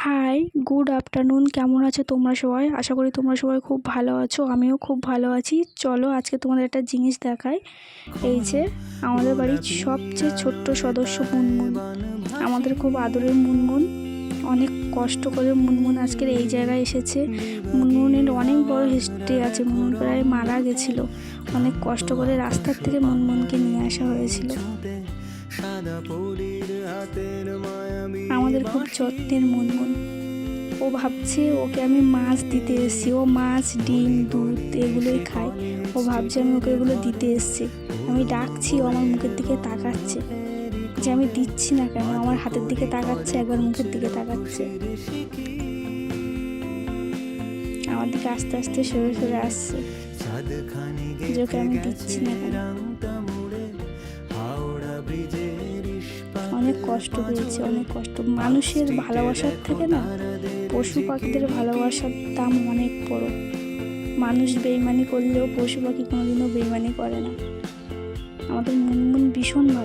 High, good afternoon. কেমন আছো তোমরা সবাই? আশা করি তোমরা সবাই খুব ভালো আছো। আমিও খুব ভালো আছি। চলো আজকে তোমাদের একটা জিনিস দেখাই। এই যে আমাদের বাড়ির সবচেয়ে ছোট্ট সদস্য মুনমুন, আমাদের খুব আদরের মুনমুন। অনেক কষ্ট করে মুনমুন আজকের এই জায়গায় এসেছে। মুনমুনের অনেক বড় হিস্ট্রি আছে। মুনমুন প্রায় মারা গেছিল। অনেক কষ্ট করে রাস্তার থেকে মুনমুনকে নিয়ে আসা হয়েছিল। আমাদের খুব যত্নের মুনমুন। ও ভাবছে ওকে আমি মাছ দিতে এসেছি। ও মাছ, ডিম, দুধ এগুলোই খায়। ও ভাবছে আমি ওকে এগুলো দিতে এসেছি। আমি ডাকছি, ও আমার মুখের দিকে তাকাচ্ছে যে আমি দিচ্ছি না কেন। আমার হাতের দিকে তাকাচ্ছে, একবার মুখের দিকে তাকাচ্ছে। আমার দিকে আস্তে আস্তে সরে সরে আসছে যে ওকে আমি দিচ্ছি না কেন। অনেক কষ্ট পেয়েছে, অনেক কষ্ট। মানুষের ভালোবাসার থেকে না পশু পাখিদের ভালোবাসার দাম অনেক বড়। মানুষ বেইমানি করলেও পশু পাখি কোনোদিনও বেইমানি করে না। আমাদের মুনমুন ভীষণ ভালো।